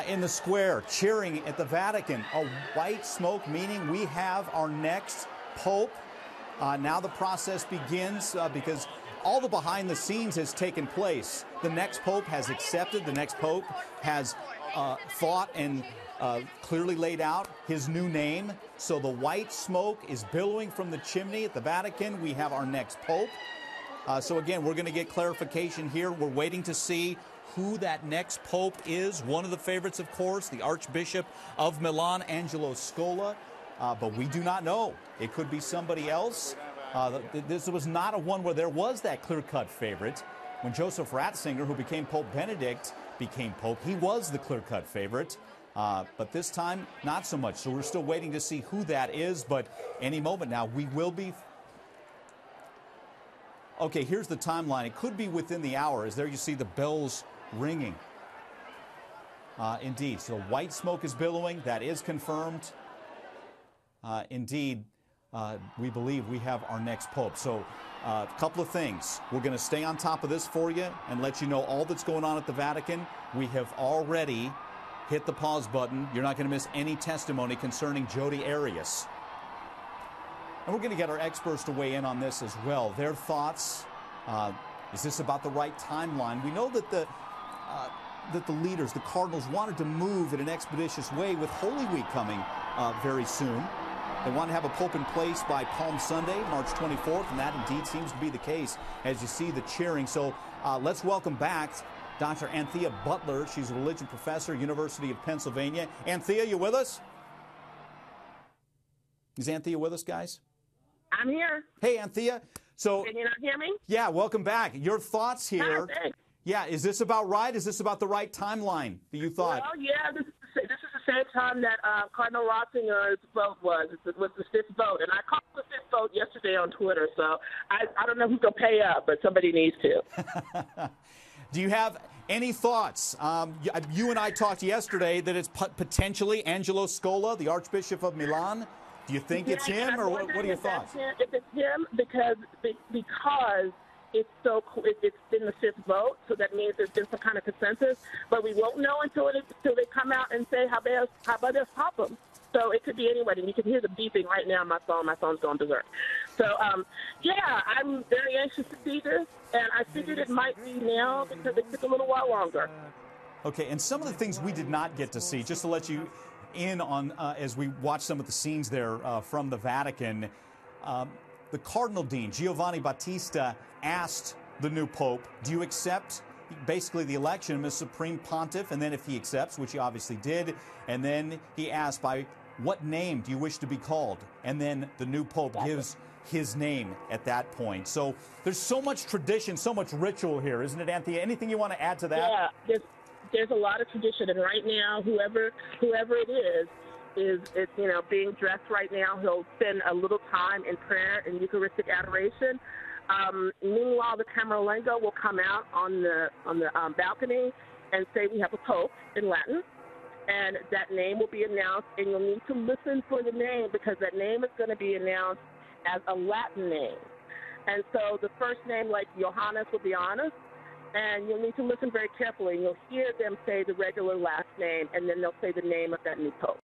in the square, cheering at the Vatican. A white smoke, meaning we have our next pope. Now the process begins because all the behind the scenes has taken place. The next pope has accepted. The next pope has thought and clearly laid out his new name. So the white smoke is billowing from the chimney at the Vatican. We have our next pope. So again, we're going to get clarification here. We're waiting to see who that next pope is. One of the favorites, of course, the Archbishop of Milan, Angelo Scola. But we do not know. It could be somebody else. This was not a one where there was that clear-cut favorite. When Joseph Ratzinger, who became Pope Benedict, became pope, he was the clear-cut favorite. But this time, not so much. So we're still waiting to see who that is. But any moment now, we will be... Okay, here's the timeline. It could be within the hour. As there you see the bells ringing. Indeed. So white smoke is billowing. That is confirmed. Indeed, we believe we have our next pope. So a couple of things. We're going to stay on top of this for you and let you know all that's going on at the Vatican. We have already hit the pause button. You're not going to miss any testimony concerning Jodi Arias. And we're going to get our experts to weigh in on this as well. Their thoughts. Is this about the right timeline? We know that the leaders, the cardinals, wanted to move in an expeditious way with Holy Week coming very soon. They want to have a pope in place by Palm Sunday, March 24th, and that indeed seems to be the case as you see the cheering. So let's welcome back Dr. Anthea Butler. She's a religion professor, University of Pennsylvania. Anthea, you with us? Is Anthea with us, guys? I'm here. Hey, Anthea. So, can you not hear me? Yeah, welcome back. Your thoughts here. Thanks. Yeah, is this about right? Is this about the right timeline that you thought? Well, yeah, this is the same time that Cardinal Ratzinger's vote was. It was the fifth vote, and I called the fifth vote yesterday on Twitter, so I don't know who's going to pay up, but somebody needs to. Do you have any thoughts? You and I talked yesterday that it's potentially Angelo Scola, the Archbishop of Milan. Do you think it's him, or what are your thoughts? If it's him, because it's it's been the fifth vote, so that means there's been some kind of consensus. But we won't know until they come out and say how about us pop them. So it could be anybody. You can hear the beeping right now on my phone. My phone's going berserk. So yeah, I'm very anxious to see this, and I figured it might be now because it took a little while longer. Okay, and some of the things we did not get to see, just to let you in on as we watch some of the scenes there from the Vatican. The Cardinal Dean, Giovanni Battista, asked the new Pope, do you accept basically the election as Supreme Pontiff? And then if he accepts, which he obviously did, and then he asked, by what name do you wish to be called? And then the new Pope gives his name at that point. So there's so much tradition, so much ritual here, isn't it, Anthea? Anything you want to add to that? Yeah, there's a lot of tradition, and right now, whoever it is being dressed right now. He'll spend a little time in prayer and Eucharistic adoration. Meanwhile, the Camerlengo will come out on the balcony and say we have a pope in Latin, and that name will be announced, and you'll need to listen for the name because that name is going to be announced as a Latin name. And so the first name, like Johannes, will be honest, and you'll need to listen very carefully. You'll hear them say the regular last name, and then they'll say the name of that new pope.